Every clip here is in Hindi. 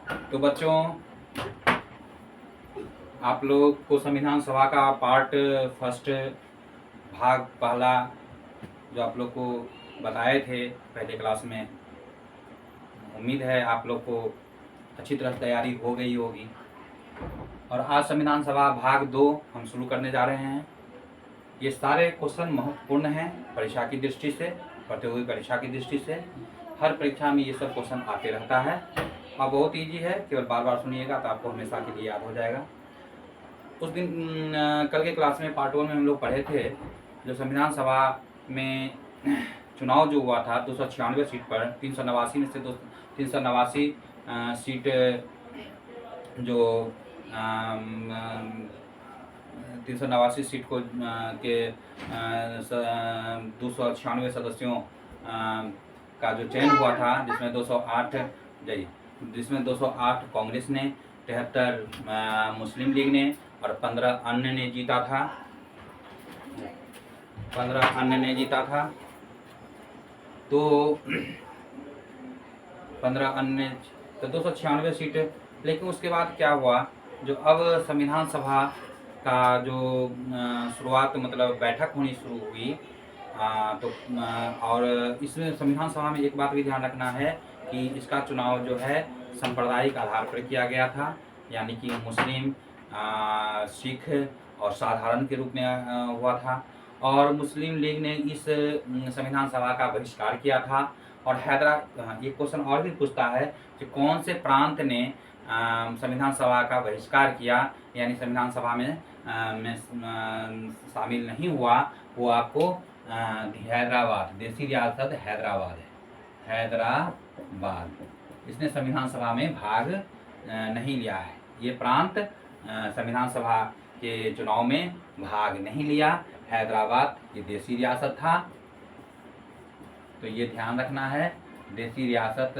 तो बच्चों, आप लोग को संविधान सभा का पार्ट फर्स्ट भाग पहला जो आप लोग को बताए थे पहले क्लास में, उम्मीद है आप लोग को अच्छी तरह तैयारी हो गई होगी। और आज संविधान सभा भाग 2 हम शुरू करने जा रहे हैं। ये सारे क्वेश्चन महत्वपूर्ण हैं परीक्षा की दृष्टि से, प्रतियोगी परीक्षा की दृष्टि से। हर परीक्षा में ये सब क्वेश्चन आते रहता है और बहुत ईजी है, केवल बार बार सुनिएगा तो आपको हमेशा के लिए याद हो जाएगा। उस दिन कल के क्लास में पार्ट 1 में हम लोग पढ़े थे जो संविधान सभा में चुनाव जो हुआ था 296 सीट पर 389 में से 389 सीट जो 389 सीट को के 296 सदस्यों का जो चयन हुआ था, जिसमें 208 कांग्रेस ने, 73 मुस्लिम लीग ने और 15 अन्य ने जीता था। 15 अन्य ने जीता था। तो 15 अन्य तो 296 सीट। लेकिन उसके बाद क्या हुआ, जो अब संविधान सभा का जो शुरुआत मतलब बैठक होनी शुरू हुई, तो और इसमें संविधान सभा में एक बात भी ध्यान रखना है कि इसका चुनाव जो है सांप्रदायिक आधार पर किया गया था, यानी कि मुस्लिम, सिख और साधारण के रूप में हुआ था। और मुस्लिम लीग ने इस संविधान सभा का बहिष्कार किया था। और ये क्वेश्चन और भी पूछता है कि कौन से प्रांत ने संविधान सभा का बहिष्कार किया, यानी संविधान सभा में शामिल नहीं हुआ। वो आपको हैदराबाद, देसी रियासत हैदराबाद है। हैदराबाद इसने संविधान सभा में भाग नहीं लिया है। ये प्रांत संविधान सभा के चुनाव में भाग नहीं लिया। हैदराबाद ये देसी रियासत था, तो ये ध्यान रखना है। देसी रियासत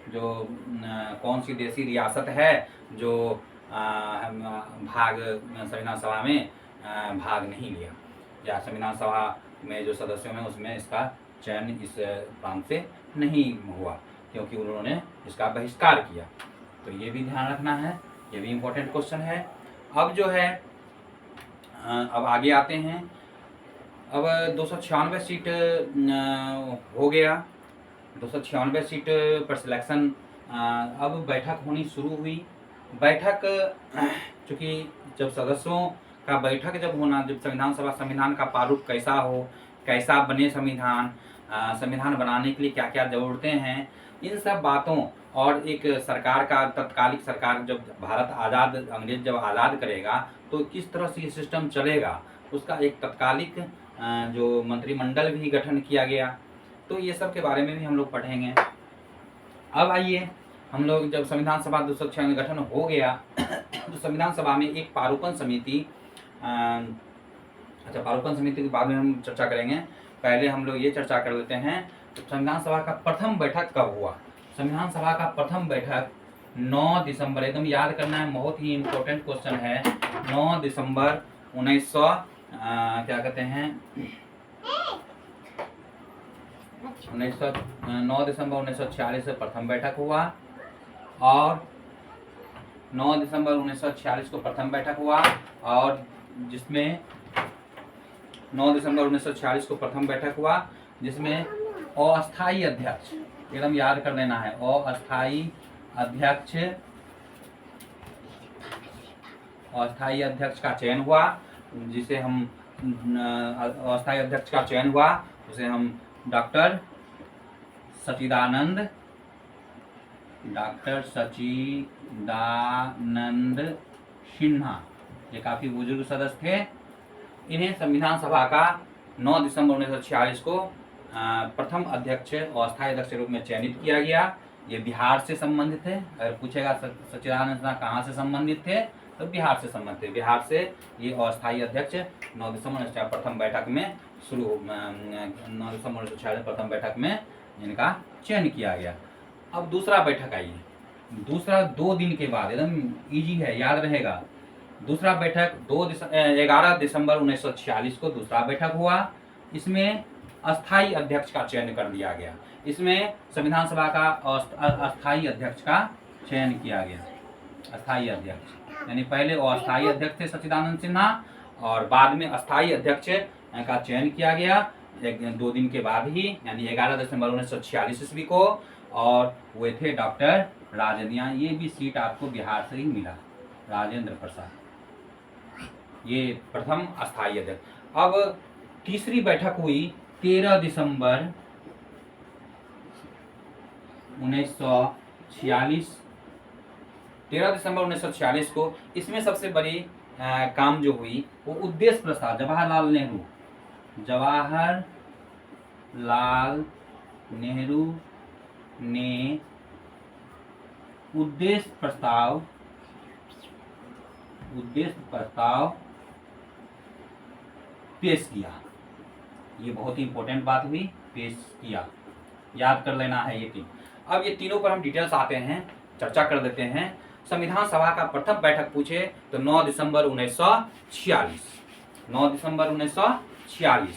जो कौन सी देसी रियासत है जो संविधान सभा में भाग नहीं लिया, या संविधान सभा में जो सदस्यों में उसमें इसका चयन इस प्रांत से नहीं हुआ क्योंकि उन्होंने इसका बहिष्कार किया। तो ये भी ध्यान रखना है, ये भी इम्पोर्टेंट क्वेश्चन है। अब जो है अब आगे आते हैं। अब 296 सीट हो गया। 296 सीट पर सिलेक्शन, अब बैठक होनी शुरू हुई। बैठक चूँकि जब सदस्यों का बैठक जब होना, जब संविधान का प्रारूप कैसा हो, कैसा बने संविधान बनाने के लिए क्या क्या ज़रूरतें हैं, इन सब बातों और एक सरकार का तत्कालिक सरकार जब भारत आज़ाद, अंग्रेज जब आज़ाद करेगा तो किस तरह से ये सिस्टम चलेगा, उसका एक तत्कालिक जो मंत्रिमंडल भी गठन किया गया। तो ये सब के बारे में भी हम लोग पढ़ेंगे। अब आइए हम लोग, जब संविधान सभा 296 गठन हो गया तो संविधान सभा में एक पारूपण समिति, पारूपण समिति के बाद में हम चर्चा करेंगे। पहले हम लोग ये चर्चा कर लेते हैं तो संविधान सभा का प्रथम बैठक कब हुआ। संविधान सभा का प्रथम बैठक 9 दिसंबर, एकदम याद करना है, बहुत ही इम्पोर्टेंट क्वेश्चन है। 9 दिसंबर 9 दिसंबर 1946 से प्रथम बैठक हुआ। और 9 दिसंबर 1946 को प्रथम बैठक हुआ, और जिसमें 9 दिसंबर 1946 को प्रथम बैठक हुआ जिसमें अस्थायी अध्यक्ष, एकदम याद कर लेना है, अस्थायी अध्यक्ष का चयन हुआ, जिसे हम अस्थायी अध्यक्ष का चयन हुआ उसे हम डॉक्टर सच्चिदानंद सिन्हा, ये काफ़ी बुजुर्ग सदस्य थे। इन्हें संविधान सभा का 9 दिसंबर 1946 को प्रथम अध्यक्ष और अस्थायी अध्यक्ष के रूप में चयनित किया गया। ये बिहार से संबंधित थे। अगर पूछेगा सच्चिदानंद सिन्हा कहाँ से संबंधित थे, तो बिहार से संबंधित थे। बिहार से ये अस्थायी अध्यक्ष 9 दिसंबर 1946 प्रथम बैठक में 9 दिसंबर 1946 प्रथम बैठक में इनका चयन किया गया। अब दूसरा बैठक आई है। दूसरा 2 दिन के बाद, एकदम इजी है, याद रहेगा। दूसरा बैठक 11 दिसंबर 1946 को दूसरा बैठक हुआ। इसमें अस्थायी अध्यक्ष का चयन कर दिया गया। इसमें संविधान सभा का अस्थायी अध्यक्ष का चयन किया गया अस्थायी अध्यक्ष। यानी पहले अस्थायी अध्यक्ष थे सच्चिदानंद सिन्हा और बाद में अस्थायी अध्यक्ष का चयन किया गया 2 दिन के बाद ही, यानी 11 दिसंबर 1946 ईस्वी को। और वे थे डॉक्टर राजेंद्र, ये भी सीट आपको बिहार से ही मिला, राजेंद्र प्रसाद, ये प्रथम अस्थायी अध्यक्ष। अब तीसरी बैठक हुई 13 दिसंबर 1946, 13 दिसंबर 1946 को। इसमें सबसे बड़ी काम जो हुई वो उद्देश्य प्रस्ताव, जवाहरलाल नेहरू ने उद्देश्य प्रस्ताव पेश किया। ये बहुत ही इंपॉर्टेंट बात हुई, पेश किया, याद कर लेना है ये तीन। अब ये तीनों पर हम डिटेल्स आते हैं, चर्चा कर देते हैं। संविधान सभा का प्रथम बैठक पूछे तो 9 दिसंबर 1946, 9 दिसंबर 1946।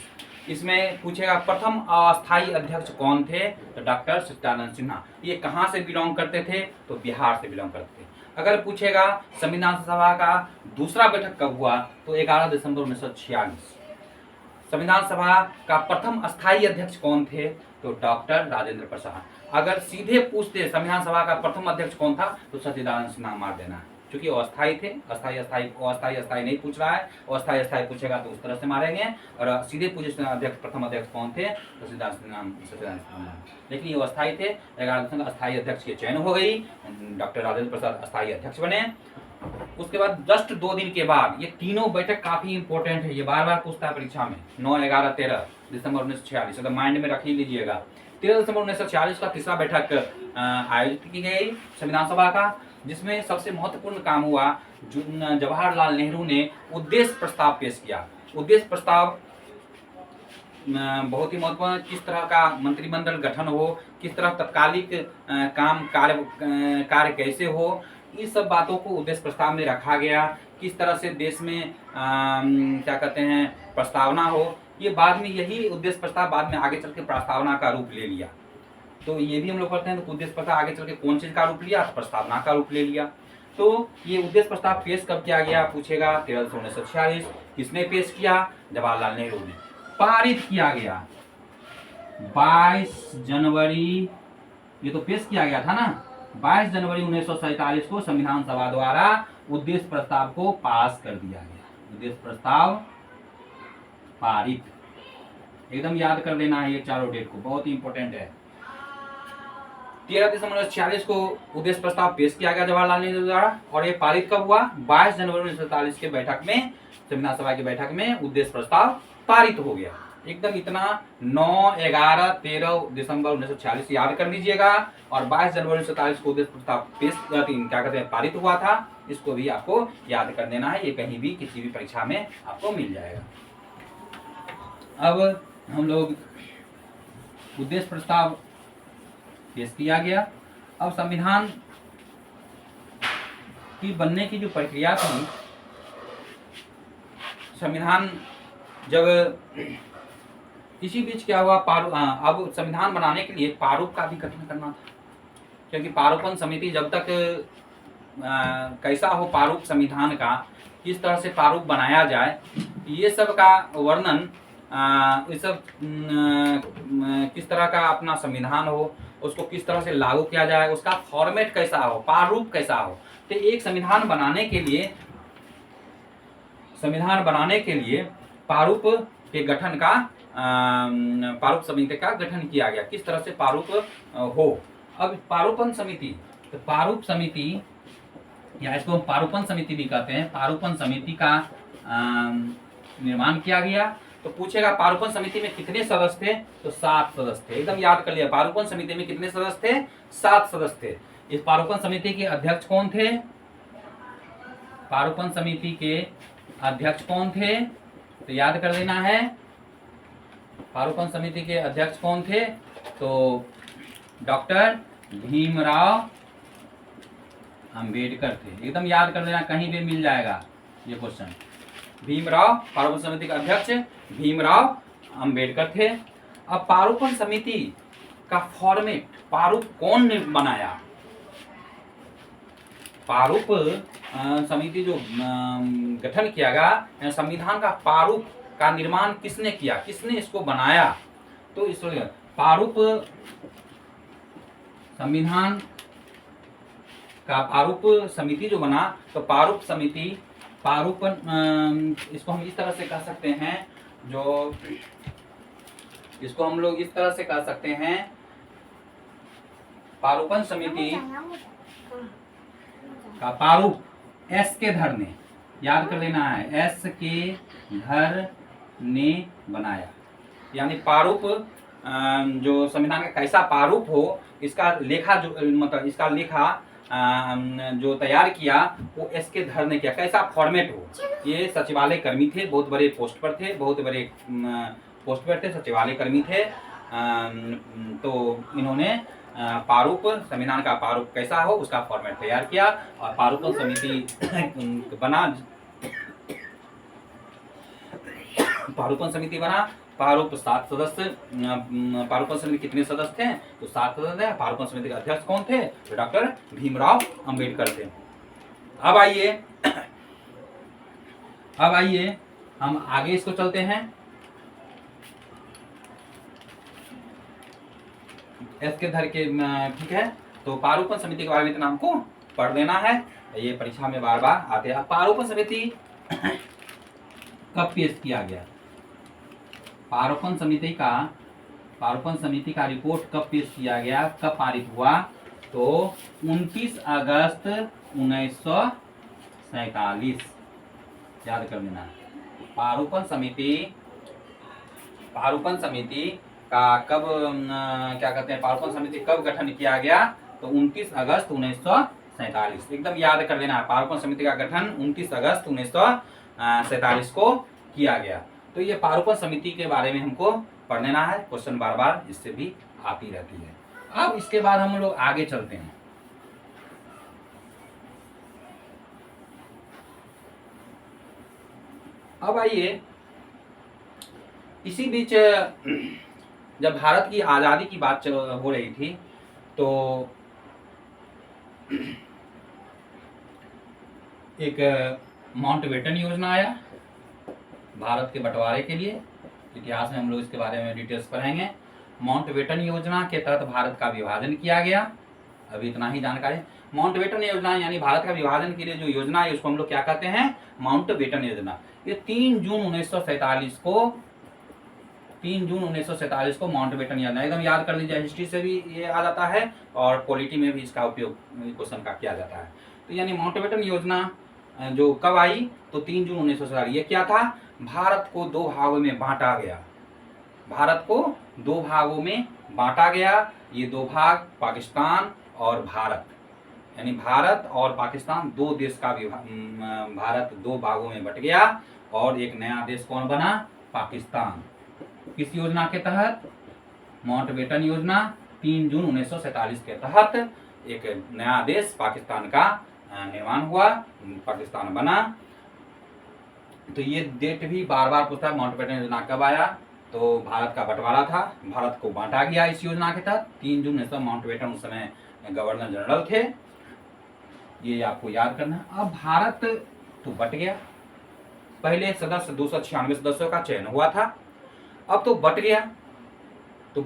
इसमें पूछेगा प्रथम अस्थायी अध्यक्ष कौन थे, तो डॉक्टर सच्चिदानंद सिन्हा। ये कहाँ से बिलोंग करते थे, तो बिहार से बिलोंग करते थे। अगर पूछेगा संविधान सभा का दूसरा बैठक कब हुआ, तो 11 दिसंबर 1946। संविधान सभा का प्रथम अस्थायी अध्यक्ष कौन थे, तो डॉक्टर राजेंद्र प्रसाद। अगर सीधे पूछते संविधान सभा का प्रथम अध्यक्ष कौन था, तो सच्चिदानंद सिन्हा मार देना है, क्योंकि अस्थायी थे। अस्थायी नहीं पूछ रहा है, अस्थायी पूछेगा तो उस तरह से मारेंगे। और सीधे पूछे अध्यक्ष प्रथम अध्यक्ष कौन थे, तो सच्चिदानंद सिन्हा। लेकिन ये अस्थायी थे। 11 दिसंबर अस्थायी अध्यक्ष की चयन हो गई, डॉक्टर राजेंद्र प्रसाद अस्थायी अध्यक्ष बने। उसके बाद जस्ट 2 दिन के बाद, ये तीनों बैठक काफी इंपॉर्टेंट है, ये बार बार पूछता है परीक्षा में। 9, 11, 13 दिसंबर 1946, तो माइंड में रख ही लीजिएगा। 13 दिसंबर 1946 का तीसरा बैठक आयोजित की गई संविधान सभा का, जिसमें सबसे महत्वपूर्ण काम हुआ, जवाहरलाल नेहरू ने उद्देश्य प्रस्ताव पेश किया। उद्देश्य प्रस्ताव बहुत ही महत्वपूर्ण, किस तरह का मंत्रिमंडल गठन हो, किस तरह तत्कालिक कार्य कैसे हो, इस सब बातों को उद्देश्य प्रस्ताव में रखा गया। किस तरह से देश में क्या कहते हैं प्रस्तावना हो, ये बाद में, यही उद्देश्य प्रस्ताव बाद में आगे चल के प्रस्तावना का रूप ले लिया। तो ये भी हम लोग पढ़ते हैं, तो उद्देश्य प्रस्ताव आगे चल के कौन चीज का रूप लिया, प्रस्तावना का रूप ले लिया। तो ये उद्देश्य प्रस्ताव पेश कब किया गया पूछेगा, 13 दिसंबर 1946। किसने पेश किया, जवाहरलाल नेहरू ने। पारित किया गया 22 जनवरी, ये तो पेश किया गया था ना, 22 जनवरी 1947 को संविधान सभा द्वारा उद्देश्य प्रस्ताव को पास कर दिया गया। उद्देश्य प्रस्ताव पारित, एकदम याद कर लेना है ये चारों डेट को, बहुत ही इंपॉर्टेंट है। 13 दिसंबर 1946 को उद्देश्य प्रस्ताव पेश किया गया जवाहरलाल नेहरू द्वारा, और ये पारित कब हुआ, 22 जनवरी 1947 के बैठक में, संविधान सभा की बैठक में उद्देश्य प्रस्ताव पारित हो गया। एकदम इतना 9, 11, 13 दिसंबर 1946 याद कर लीजिएगा, और 22 जनवरी 1947 को उद्देश्य प्रस्ताव पेश क्या कहते हैं पारित हुआ था, इसको भी आपको याद कर देना है, ये कहीं भी किसी भी परीक्षा में आपको मिल जाएगा। अब हम लोग उद्देश्य प्रस्ताव पेश किया गया। अब संविधान की बनने की जो प्रक्रिया थी, संविधान जब इसी बीच क्या हुआ, अब संविधान बनाने के लिए प्रारूप का भी गठन करना था, क्योंकि प्रारूपण समिति जब तक कैसा हो प्रारूप संविधान का, किस तरह से प्रारूप बनाया जाए, ये सब का वर्णन, ये सब किस तरह का अपना संविधान हो, उसको किस तरह से लागू किया जाए, उसका फॉर्मेट कैसा हो, प्रारूप कैसा हो। तो एक संविधान बनाने के लिए प्रारूप के गठन का, प्रारूप समिति का गठन किया गया, किस तरह से प्रारूप हो। अब प्रारूपण समिति, तो प्रारूप समिति, या इसको हम प्रारूपण समिति भी कहते हैं, प्रारूपण समिति का निर्माण किया गया। तो पूछेगा प्रारूपण समिति में कितने सदस्य थे, तो 7 सदस्य थे, एकदम याद कर लिया। प्रारूपण समिति में कितने सदस्य थे, 7 सदस्य थे। इस प्रारूपण समिति के अध्यक्ष कौन थे, प्रारूपण समिति के अध्यक्ष कौन थे, तो याद कर लेना है। प्रारूपण समिति के अध्यक्ष कौन थे, तो डॉक्टर भीमराव अंबेडकर थे, एकदम याद कर लेना, कहीं भी मिल जाएगा ये क्वेश्चन। भीमराव, प्रारूपण समिति का अध्यक्ष भीमराव अंबेडकर थे। अब प्रारूपण समिति का फॉर्मेट, प्रारूप कौन ने बनाया, प्रारूप समिति जो गठन किया गया, संविधान का प्रारूप का निर्माण किसने किया, किसने इसको बनाया, तो इस प्रारूप संविधान का प्रारूप समिति जो बना, तो प्रारूप समिति, प्रारूप इसको हम इस तरह से कह सकते हैं, जो इसको हम लोग इस तरह से कह सकते हैं, प्रारूपण समिति का प्रारूप एस के धर ने, याद कर लेना है, एस के धर ने बनाया। यानी प्रारूप जो संविधान का कैसा प्रारूप हो, इसका लेखा जो मतलब इसका लेखा जो तैयार किया वो एस के धर ने किया। कैसा फॉर्मेट हो, ये सचिवालय कर्मी थे, बहुत बड़े पोस्ट पर थे, बहुत बड़े पोस्ट पर थे, सचिवालय कर्मी थे। तो इन्होंने प्रारूप, संविधान का प्रारूप कैसा हो उसका फॉर्मेट तैयार किया और प्रारूपण समिति बना। प्रारूपण समिति बना। प्रारूप 7 सदस्य, प्रारूपण समिति कितने सदस्य थे, तो 7 सदस्य है। प्रारूपण समिति के अध्यक्ष कौन थे, तो डॉक्टर भीमराव अंबेडकर थे। अब आइए हम आगे इसको चलते हैं। एस के धर के, ठीक है, तो प्रारूपण समिति के बारे में इतना हमको पढ़ लेना है, ये परीक्षा में बार बार आते हैं। प्रारूपण समिति कब पेश किया गया, प्रारूपण समिति का रिपोर्ट कब पेश किया गया, कब पारित हुआ, तो 29 अगस्त 1947, याद कर लेना। प्रारूपण समिति का कब क्या कहते हैं, प्रारूपण समिति कब गठन किया गया, तो 29 अगस्त 1947, एकदम याद कर लेना। प्रारूपण समिति का गठन 29 अगस्त 1947 को किया गया। तो ये प्रारूपण समिति के बारे में हमको पढ़ लेना है, क्वेश्चन बार बार इससे भी आती रहती है। अब इसके बाद हम लोग आगे चलते हैं। अब आइए, इसी बीच जब भारत की आज़ादी की बात हो रही थी, तो एक माउंटबेटन योजना आया भारत के बंटवारे के लिए। इतिहास में हम लोग इसके बारे में डिटेल्स पढ़ेंगे। माउंटबेटन योजना के तहत भारत का विभाजन किया गया। अभी इतना ही जानकारी। माउंटबेटन योजना यानी भारत का विभाजन के लिए जो योजना है उसको हम लोग क्या कहते हैं, माउंटबेटन योजना। ये 3 जून 1947 को माउंटबेटन योजना, एकदम याद कर लीजिए, हिस्ट्री से भी ये आ जाता है और पॉलिटी में भी इसका उपयोग क्वेश्चन का किया जाता है। तो यानी माउंटबेटन योजना जो कब आई, तो 3 जून 1947। ये क्या था, भारत को 2 भागों में बांटा गया। भारत को 2 भागों में बांटा गया। ये 2 भाग पाकिस्तान और भारत, यानी भारत और पाकिस्तान 2 देश का भारत 2 भागों में बट गया और एक नया देश कौन बना, पाकिस्तान। किस योजना के तहत, माउंटबेटन योजना 3 जून 1947 के तहत एक नया देश पाकिस्तान का निर्माण हुआ, पाकिस्तान बना। तो ये डेट भी बार बार पूछता है, माउंटबेटन योजना कब आया, तो भारत का बंटवारा था, भारत को बांटा गया इस योजना के तहत 3 जून 1900। माउंटबेटन उस समय गवर्नर जनरल थे, ये आपको याद करना है। अब भारत तो बट गया, पहले सदस्य 296 सदस्यों का चयन हुआ था, अब तो बट गया। तो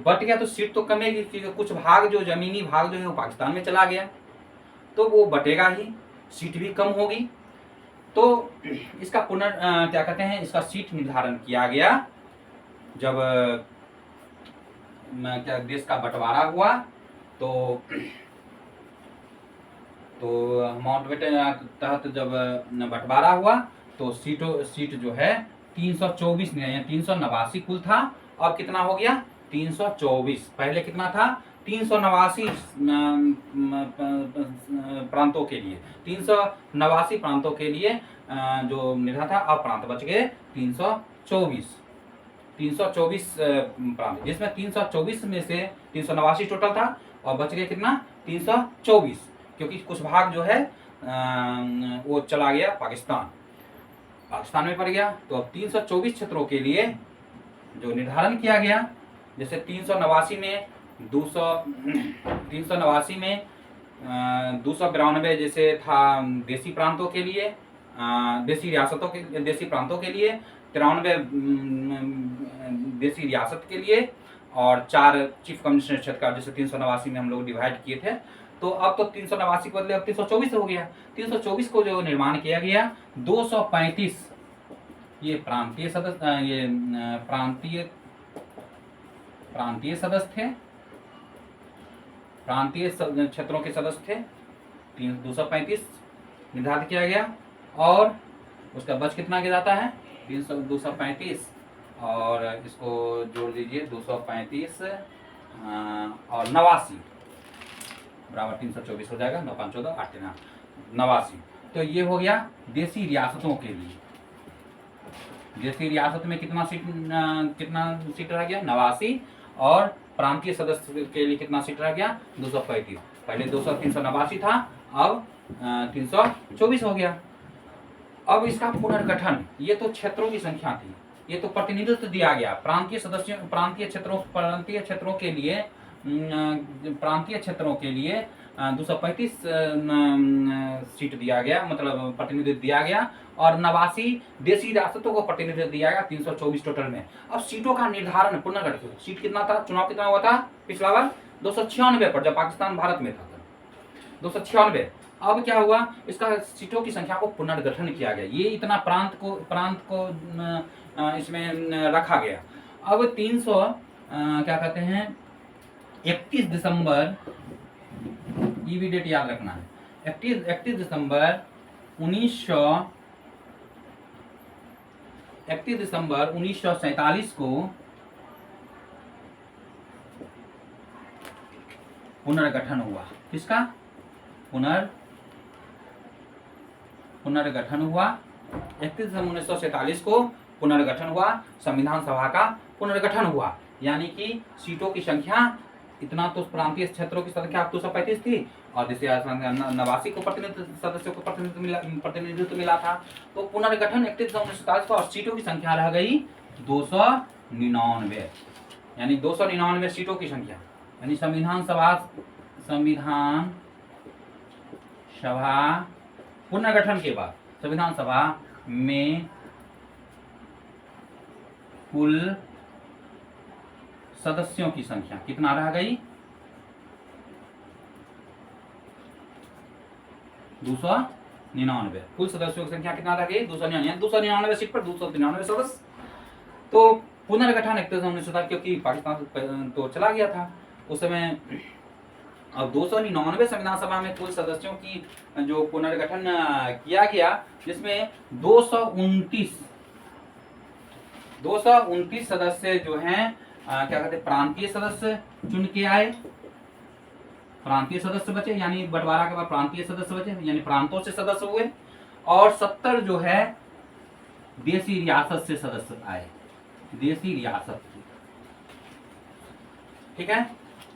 सीट तो कमेगी, कुछ भाग जो जमीनी भाग जो है वो पाकिस्तान में चला गया, तो वो बटेगा ही, सीट भी कम होगी। तो इसका क्या कहते हैं, इसका सीट निर्धारण किया गया जब क्या देश का बंटवारा हुआ। तो माउंटबेटन तहत जब बंटवारा हुआ तो सीट जो है 324 नहीं, 389 कुल था, अब कितना हो गया 324। पहले कितना था, 389 प्रांतों के लिए, 389 प्रांतों के लिए जो निर्धारित था, अब प्रांत बच गए 324 प्रांत, जिसमें 324 में से 389 टोटल था और बच गए कितना 324, क्योंकि कुछ भाग जो है वो चला गया पाकिस्तान में पड़ गया। तो अब 324 क्षेत्रों के लिए जो निर्धारण किया गया, जैसे 389 में 292 जैसे था देसी प्रांतों के लिए, देसी प्रांतों के लिए, 93 देसी रियासत के लिए, और 4 चीफ कमिश्नर क्षेत्र का, जैसे 389 में हम लोग डिवाइड किए थे। तो अब तो 389 के बदले अब 324 हो गया। 324 को जो निर्माण किया गया, 235 ये प्रांतीय सदस्य, ये प्रांतीय सदस्य थे, प्रांतीय क्षेत्रों के सदस्य थे। 235 निर्धारित किया गया, और उसका बच कितना गिर जाता है, 235, और इसको जोड़ दीजिए 235 और 89 बराबर 324 हो जाएगा। 9 5 14 8 89। तो ये हो गया देसी रियासतों के लिए। देसी रियासत में कितना सीट रह गया, 89, और प्रांतीय सदस्य के लिए कितना सीट रह गया, 235। पहले 389 था, अब 324 हो गया। अब इसका पुनर्गठन, ये तो क्षेत्रों की संख्या थी, ये तो प्रतिनिधित्व दिया गया प्रांतीय क्षेत्रों के लिए, प्रांतीय क्षेत्रों के लिए 235 सीट दिया गया, मतलब प्रतिनिधित्व दिया गया, और 89 देसी रियासतों को प्रतिनिधित्व दिया गया 324 टोटल में। अब सीटों का निर्धारण, पुनर्गठन, सीट कितना था, चुनाव कितना हुआ था पिछला बार, 296 पर, जब पाकिस्तान भारत में था 296। अब क्या हुआ, इसका सीटों की संख्या को पुनर्गठन किया गया, ये इतना प्रांत को इसमें रखा गया। अब 300 क्या कहते हैं 31 दिसंबर, ये भी डेट याद रखना है, 31 दिसंबर 1947 को पुनर्गठन हुआ। किसका पुनर्गठन हुआ? 31 दिसंबर 1947 को पुनर्गठन हुआ, संविधान सभा का पुनर्गठन हुआ। यानी कि सीटों की संख्या, इतना तो प्रांतीय क्षेत्रों की संख्या 235 थी, और जैसे 89 को सदस्यों को प्रतिनिधित्व मिला था। तो पुनर्गठन 31 दिसंबर 1947 को, और सीटों की संख्या रह गई 299, यानी 299 सीटों की संख्या। यानी संविधान सभा पुनर्गठन के बाद संविधान सभा में कुल सदस्यों की संख्या कितना रह गई, 299। कुल सदस्यों की संख्या कितना रह गई, 299 सीट पर 299 सदस्य। तो पुनर्गठन 31 दिसंबर 1947, क्योंकि पाकिस्तान तो चला गया था उस समय। अब 299 संविधान सभा में कुल सदस्यों की जो पुनर्गठन किया गया, जिसमें 229 सदस्य जो हैं क्या कहते हैं प्रांतीय सदस्य चुन के आए, प्रांतीय सदस्य बचे, यानी बंटवारा के बाद प्रांतीय सदस्य बचे, यानी प्रांतों से सदस्य हुए, और 70 जो है देसी रियासत से सदस्य आए, देसी रियासत। ठीक है,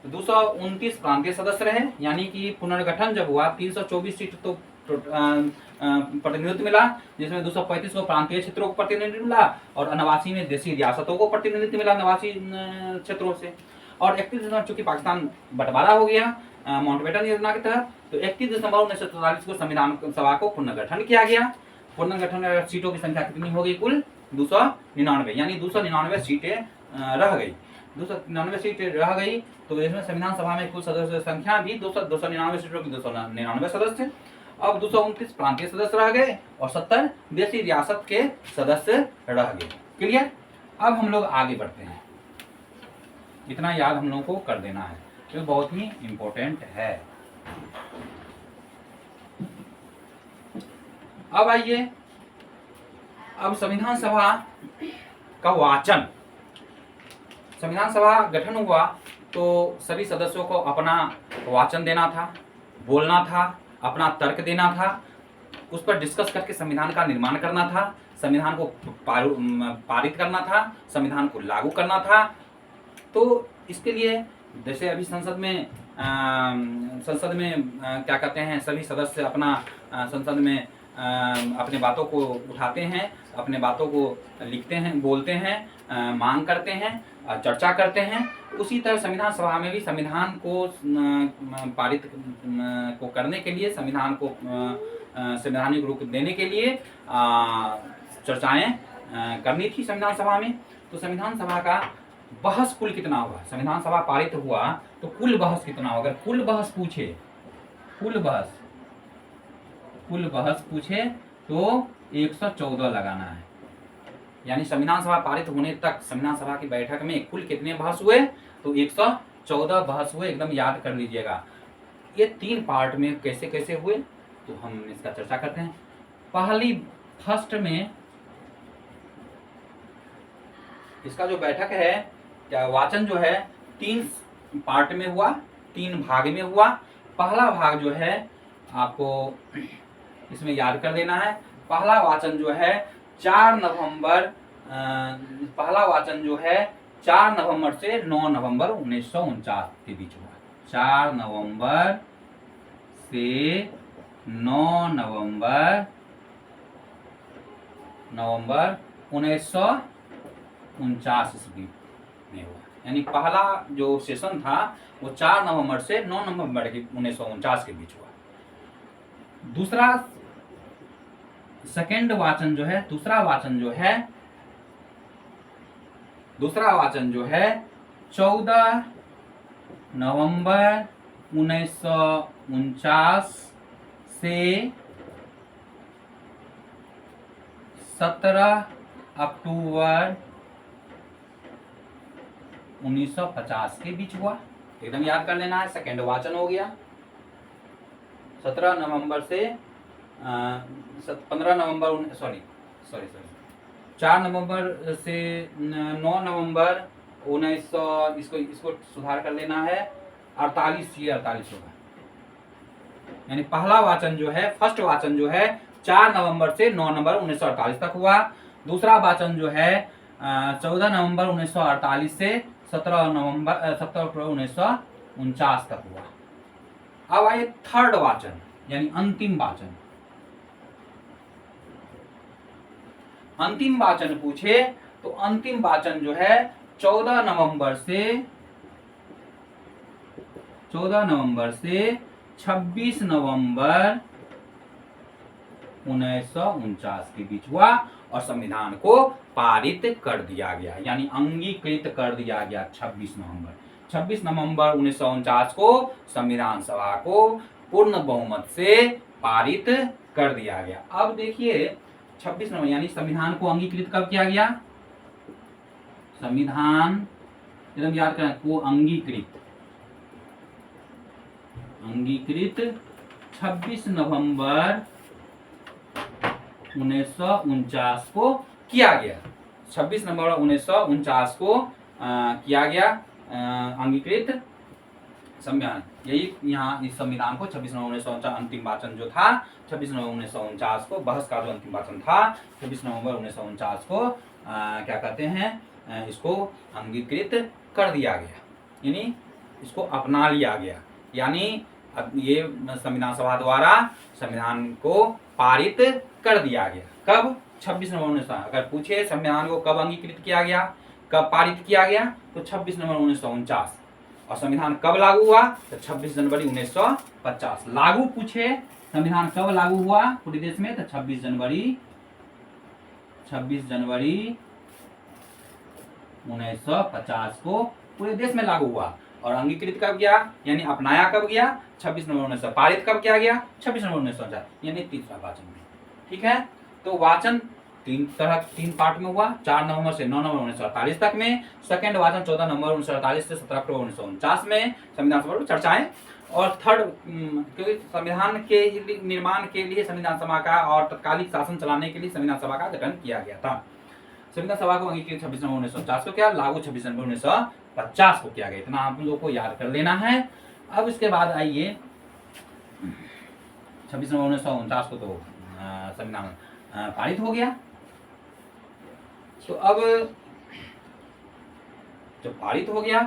229 प्रांतीय सदस्य रहे, यानी कि पुनर्गठन जब हुआ 324 सीट तो प्रतिनिधित्व मिला, जिसमें 235 को प्रांतीय क्षेत्रों को प्रतिनिधित्व मिला, और 89 में देशी रियासतों को प्रतिनिधित्व मिला 89 क्षेत्रों से। और 31 दिसंबर चूंकि पाकिस्तान बंटवारा हो गया माउंटबेटन योजना के तहत, तो 31 दिसंबर 1947 को संविधान सभा को पुनर्गठन किया गया। पुनर्गठन सीटों की संख्या कितनी हो गई, कुल 299, यानी 299 सीटें रह गई। 299 सीटें रह गई, तो इसमें संविधान सभा में कुल सदस्य संख्या भी 299 सीटों की 299 सदस्य। अब 229 प्रांतीय सदस्य रह गए, और 70 देशी रियासत के सदस्य रह गए। क्लियर? अब हम लोग आगे बढ़ते हैं, इतना याद हम लोगों को कर देना है, तो बहुत ही इंपॉर्टेंट है। अब आइए, अब संविधान सभा का वाचन। संविधान सभा गठन हुआ तो सभी सदस्यों को अपना वाचन देना था, बोलना था, अपना तर्क देना था, उस पर डिस्कस करके संविधान का निर्माण करना था, संविधान को पारित करना था, संविधान को लागू करना था। तो इसके लिए जैसे अभी संसद में क्या कहते हैं, सभी सदस्य अपना संसद में अपने बातों को उठाते हैं, अपने बातों को लिखते हैं, बोलते हैं, मांग करते हैं, चर्चा करते हैं। उसी तरह संविधान सभा में भी संविधान को पारित को करने के लिए, संविधान को संवैधानिक रूप देने के लिए चर्चाएं करनी थी संविधान सभा में। तो संविधान सभा का बहस कुल कितना हुआ, संविधान सभा पारित हुआ तो कुल बहस कितना होगा? अगर कुल बहस पूछे, कुल बहस पूछे तो 114 लगाना है। यानी संविधान सभा पारित होने तक संविधान सभा की बैठक में कुल कितने बहस हुए? तो 114 बहस हुए, एकदम याद कर लीजिएगा। ये 3 पार्ट में कैसे कैसे हुए तो हम इसका चर्चा करते हैं। फर्स्ट में इसका जो बैठक है, क्या वाचन जो है 3 पार्ट में हुआ, 3 भाग में हुआ। पहला भाग जो है आपको इसमें याद कर देना है। पहला वाचन जो है 4 नवंबर पहला वाचन जो है 4 नवंबर से 9 नवंबर 1949 के बीच हुआ। 4 नवंबर से 9 नवंबर 1949 ईस्वी में हुआ। यानी पहला जो सेशन था वो 4 नवंबर से 9 नवंबर 1949 के बीच हुआ। दूसरा सेकेंड वाचन जो है, दूसरा वाचन जो है 14 नवंबर 1949 से 17 अक्टूबर 1950 के बीच हुआ। एकदम याद कर लेना है। सेकेंड वाचन हो गया 17 नवंबर से 15 नवंबर 4 नवंबर से 9 नवंबर 1900, इसको सुधार कर लेना है 48 होगा। यानी पहला वाचन जो है, फर्स्ट वाचन जो है 4 नवंबर से 9 नवंबर 1948 तक हुआ। दूसरा वाचन जो है 14 नवंबर 1948 से 17 अक्टूबर 1949 तक हुआ। अब आइए थर्ड वाचन यानी अंतिम वाचन। अंतिम वाचन पूछे तो अंतिम वाचन जो है 14 नवंबर से 26 नवंबर 1949 के बीच हुआ और संविधान को पारित कर दिया गया, यानी अंगीकृत कर दिया गया। 26 नवंबर 1949 को संविधान सभा को पूर्ण बहुमत से पारित कर दिया गया। अब देखिए 26 नवंबर यानी संविधान को अंगीकृत कब किया गया? संविधान एकदम याद करें को अंगीकृत 26 नवंबर 1949 को किया गया। 26 नवंबर 1949 को किया गया अंगीकृत संविधान। यही यहाँ इस संविधान को 26 नवंबर 1949 अंतिम वाचन जो था 26 नवंबर 1949 को, बहस का जो अंतिम वाचन था 26 नवंबर 1949 को क्या कहते हैं, इसको अंगीकृत कर दिया गया, यानी इसको अपना लिया गया। यानी ये संविधान सभा द्वारा संविधान को पारित कर दिया गया। कब? 26 नवंबर 1949। अगर पूछे संविधान को कब अंगीकृत किया गया, कब पारित किया गया, तो 26 नवंबर 1949। और संविधान कब लागू हुआ? तो 26 जनवरी 1950। लागू पूछे संविधान कब लागू हुआ पूरे देश में, तो 26 जनवरी 1950 को पूरे देश में लागू हुआ। और अंगीकृत कब गया यानी अपनाया कब गया? 26 नवंबर 1900। पारित कब किया गया? 26 नवंबर 1950, यानी तीसरा वाचन में। ठीक है, तो वाचन 3 पार्ट में हुआ, 4 नवंबर से 9 नवंबर 1948 तक में। सेकंड वाचन 14 नवंबर 1948 से 17 अक्टूबर 1949 में संविधान सभा में चर्चाएं। और थर्ड, क्योंकि संविधान के निर्माण के लिए संविधान सभा का और तत्कालिक शासन चलाने के लिए संविधान सभा का गठन किया गया था। संविधान सभा को अंगीकृत 26 नवंबर 1949 को किया, लागू 26 जनवरी 1950 को किया गया। इतना आप लोगों को याद कर लेना है। अब इसके बाद आइए 26 नवंबर 1949 को तो संविधान पारित हो गया। तो अब जब पारित हो गया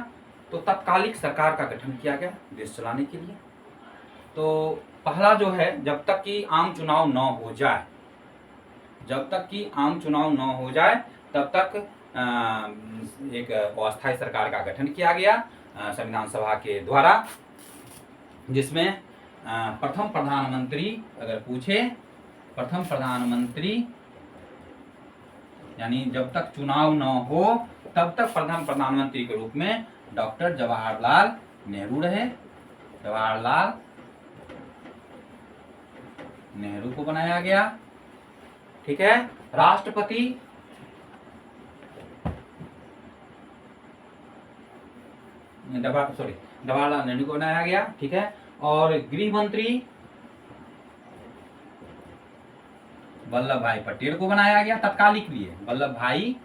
तो तत्कालिक सरकार का गठन किया गया देश चलाने के लिए। तो पहला जो है, जब तक कि आम चुनाव न हो जाए, जब तक कि आम चुनाव न हो जाए तब तक एक अस्थायी सरकार का गठन किया गया संविधान सभा के द्वारा, जिसमें प्रथम प्रधानमंत्री अगर पूछे, प्रथम प्रधानमंत्री यानी जब तक चुनाव न हो तब तक प्रथम प्रधानमंत्री के रूप में डॉक्टर जवाहरलाल नेहरू रहे। जवाहरलाल नेहरू को बनाया गया। ठीक है। राष्ट्रपति जवाहरलाल नेहरू को बनाया गया। ठीक है। और गृह मंत्री वल्लभ भाई पटेल को बनाया गया, तत्कालिक लिए वल्लभ भाई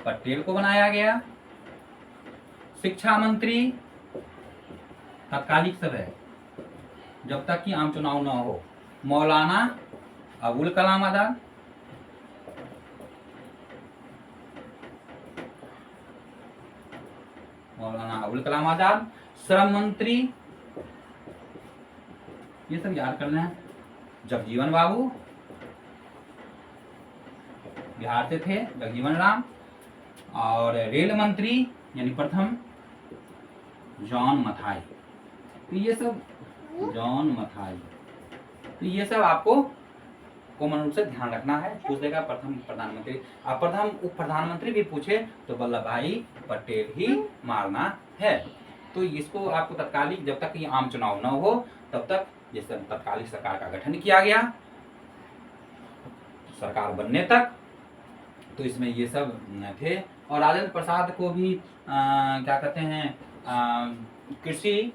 पटेल को बनाया गया। शिक्षा मंत्री तत्कालिक सब है, जब तक कि आम चुनाव न हो, मौलाना अबुल कलाम आजाद। मौलाना अबुल कलाम आजाद। श्रम मंत्री, ये सब याद करना है, जगजीवन बाबू, बिहार से थे जगजीवन राम। और रेल मंत्री यानी प्रथम जॉन मथाई। तो ये सब जॉन मथाई, तो ये सब आपको कॉमन रूप से ध्यान रखना है। पूछ देगा प्रथम प्रधानमंत्री, आप प्रथम उप प्रधानमंत्री भी पूछे तो वल्लभ भाई पटेल ही मारना है। तो इसको आपको तत्कालिक, जब तक ये आम चुनाव न हो तब तक ये सब तत्कालिक सरकार का गठन किया गया, सरकार बनने तक। तो इसमें ये सब थे। और राजेंद्र प्रसाद को भी क्या कहते हैं, कृषि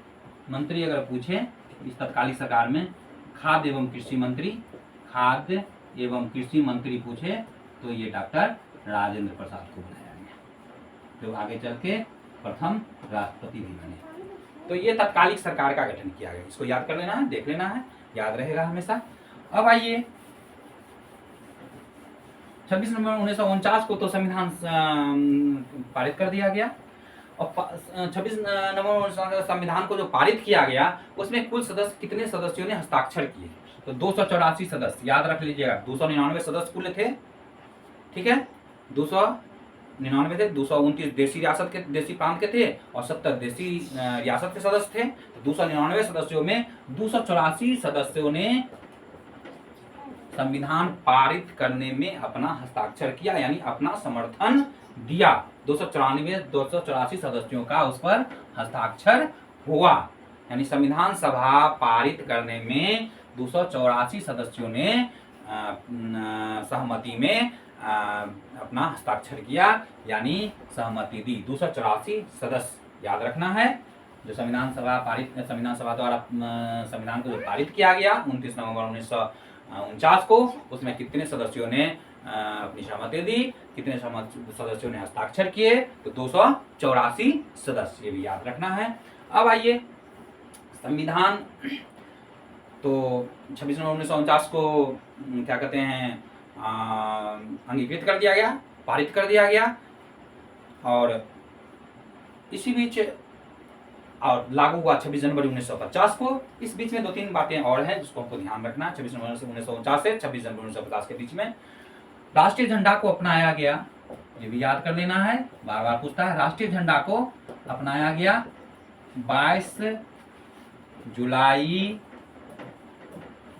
मंत्री अगर पूछे इस तत्कालिक सरकार में, खाद्य एवं कृषि मंत्री, खाद्य एवं कृषि मंत्री पूछे तो ये डॉक्टर राजेंद्र प्रसाद को बनाया गया, जो आगे चल के प्रथम राष्ट्रपति भी बने। तो ये तत्कालिक सरकार का गठन किया गया, इसको याद कर लेना है, देख लेना है, याद रहेगा हमेशा। अब आइए 26 नवंबर 1949 को तो संविधान पारित कर दिया गया। और 26 नवंबर 1949 संविधान को जो पारित किया गया उसमें कुल सदस्य, कितने सदस्यों ने हस्ताक्षर किए? तो 284 सदस्य, याद रख लीजिएगा। 299 सदस्य कुल थे। ठीक है, 299 थे। 229 देशी रियासत के, देशी प्रांत के थे और 70 देशी रियासत के सदस्य थे। तो 299 सदस्यों में 284 सदस्यों ने संविधान पारित करने में अपना हस्ताक्षर किया, यानी अपना समर्थन दिया। 284 सदस्यों का उस पर हस्ताक्षर हुआ, यानी संविधान सभा पारित करने में 284 सदस्यों ने सहमति में अपना हस्ताक्षर किया, यानी सहमति दी। 284 सदस्य याद रखना है। जो संविधान सभा द्वारा संविधान को जो पारित किया गया 29 नवंबर 1949 को, उसमें कितने सदस्यों ने अपनी सहमति दी, कितने सदस्यों ने हस्ताक्षर किए? तो 284 सदस्य, ये भी याद रखना है। अब आइए संविधान, तो 26 नवंबर 1949 को क्या कहते हैं, अंगीकृत कर दिया गया, पारित कर दिया गया। और इसी बीच और लागू हुआ 26 जनवरी 1950 को। इस बीच में 2-3 बातें और हैं जिसको हमको ध्यान रखना है। 26 नवंबर 1949 से 26 जनवरी 1950 के बीच में राष्ट्रीय झंडा को अपनाया गया, ये भी याद कर लेना है, बार बार पूछता है। राष्ट्रीय झंडा को अपनाया गया 22 जुलाई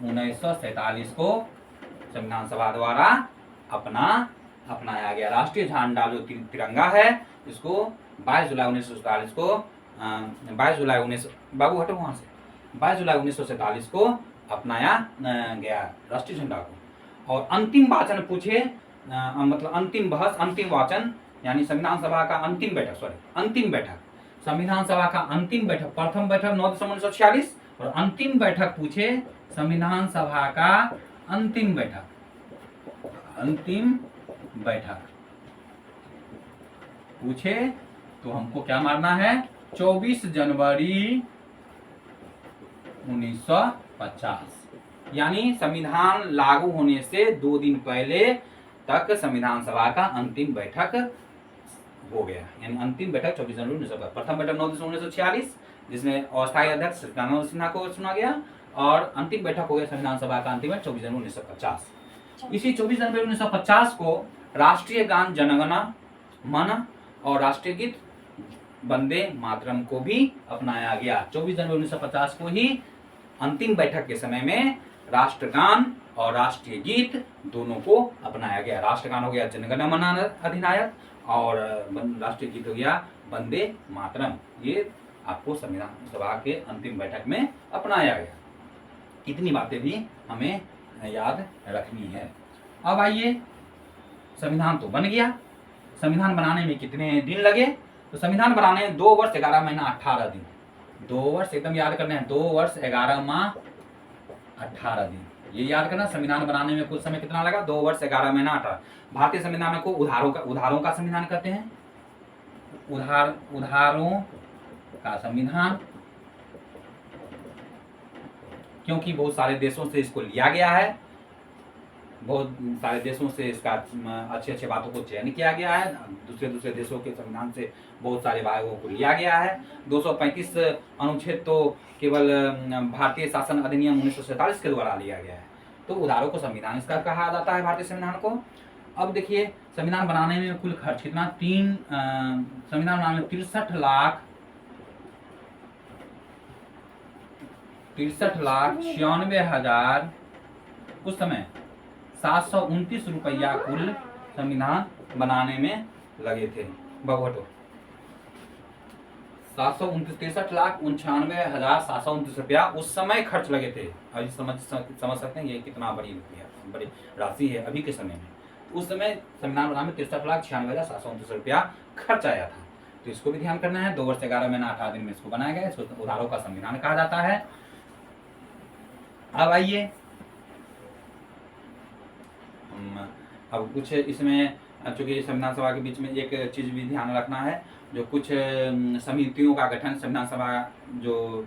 1947 को संविधान सभा द्वारा अपनाया गया। राष्ट्रीय झंडा जो तिरंगा है, इसको 22 जुलाई 1947 को 22 जुलाई 1947 को अपनाया गया राष्ट्रीय झंडा को। और अंतिम वाचन पूछे, मतलब अंतिम बहस, अंतिम वाचन, यानी संविधान सभा का अंतिम बैठक, संविधान सभा का अंतिम बैठक, प्रथम बैठक 9 दिसंबर 1946 और अंतिम बैठक पूछे संविधान सभा का अंतिम बैठक पूछे तो हमको क्या मारना है? 24 जनवरी 1950, यानी संविधान लागू होने से 2 दिन पहले तक संविधान सभा का अंतिम बैठक हो गया, यानी अंतिम बैठक 24 जनवरी 1950। प्रथम बैठक 9 दिसंबर 1946 जिसमें अस्थायी अध्यक्ष सत्यानंद सिन्हा को चुना गया और अंतिम बैठक हो गया संविधान सभा का अंतिम 24 जनवरी 1950। इसी 24 जनवरी 1950 को राष्ट्रीय गान जनगण मन और राष्ट्रीय गीत वंदे मातरम को भी अपनाया गया। 24 जनवरी 1950 को ही अंतिम बैठक के समय में राष्ट्रगान और राष्ट्रीय गीत दोनों को अपनाया गया। राष्ट्रगान हो गया जनगण मन अधिनायक और राष्ट्रीय गीत हो गया वंदे मातरम। ये आपको संविधान सभा के अंतिम बैठक में अपनाया गया। इतनी बातें भी हमें याद रखनी है। अब आइए, संविधान तो बन गया। संविधान बनाने में कितने दिन लगे? तो संविधान बनाने में 2 वर्ष 11 महीना 18 दिन। 2 वर्ष एकदम याद करने हैं, 2 वर्ष 11 माह 18 दिन। ये याद करना, संविधान बनाने में कुल समय कितना लगा? 2 वर्ष 11 महीना 18। भारतीय संविधान को उधारों का संविधान कहते हैं। उधारों का संविधान, क्योंकि बहुत सारे देशों से इसको लिया गया है। बहुत सारे देशों से इसका अच्छे बातों को चयन किया गया है। दूसरे देशों के संविधान से बहुत सारे भागों को लिया गया है। 235 अनुच्छेद तो केवल भारतीय शासन अधिनियम 1947 के द्वारा लिया गया है। तो उधारों को संविधान इसका कहा जाता है, भारतीय संविधान को। अब देखिए, संविधान बनाने में कुल खर्च कितना? संविधान बनाने में 63,96,000 उस समय 729 रुपया कुल संविधान बनाने में लगे थे। भगवटो 63,96,99,729 रुपया उस समय खर्च लगे थे। अभी समझ सकते हैं ये कितना बड़ी राशि है अभी के समय में। उस समय संविधान बनाने में 63,96,729 रुपया खर्च आया था। तो इसको भी ध्यान करना है। 2 वर्ष 11 महीना 18 दिन में इसको बनाया गया। इसको उधारों का संविधान कहा जाता है। अब आइए, अब कुछ इसमें, चूंकि संविधान सभा के बीच में एक चीज भी ध्यान रखना है, जो कुछ समितियों का गठन, संविधान सभा जो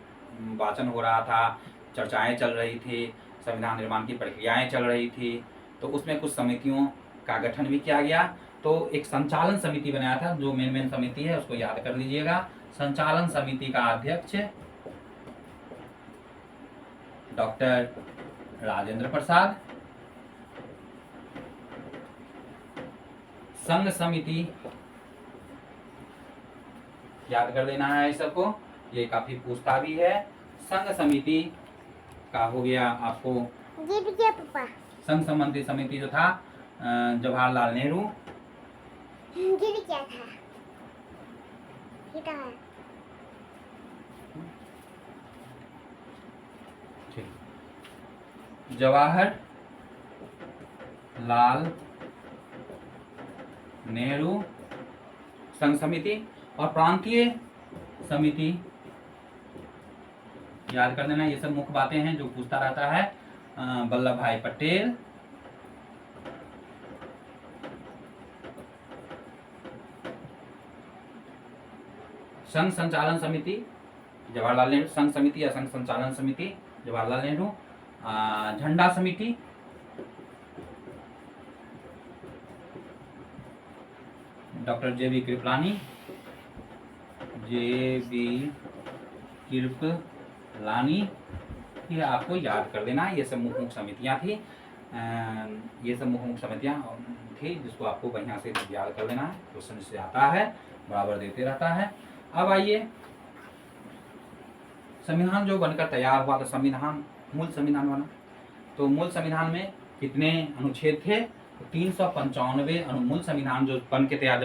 वाचन हो रहा था, चर्चाएं चल रही थी, संविधान निर्माण की प्रक्रियाएं चल रही थी, तो उसमें कुछ समितियों का गठन भी किया गया। तो एक संचालन समिति बनाया था। जो मेन समिति है उसको याद कर लीजिएगा। संचालन समिति का अध्यक्ष डॉक्टर राजेंद्र प्रसाद। संघ समिति याद कर देना है सबको, ये काफी पूछता भी है। संघ समिति का हो गया आपको, संघ संबंधी समिति जो था जवाहरलाल नेहरू। क्या था? जवाहरलाल नेहरू संघ समिति। और प्रांतीय समिति याद कर देना। ये सब मुख्य बातें हैं जो पूछता रहता है। वल्लभ भाई पटेल, संघ संचालन समिति जवाहरलाल नेहरू, संघ समिति या संघ संचालन समिति जवाहरलाल नेहरू। झंडा समिति डॉक्टर जे.बी. कृपलानी, ये आपको याद कर देना। ये सब मुख्य समितियां थी। ये सब मुख्य समितियां थी जिसको आपको बढ़िया से याद कर लेना है। क्वेश्चन से आता है, बराबर देते रहता है। अब आइए, संविधान जो बनकर तैयार हुआ, तो संविधान, मूल संविधान बना, तो मूल संविधान में कितने अनुच्छेद थे? 395 मूल संविधान जो बन के तैयार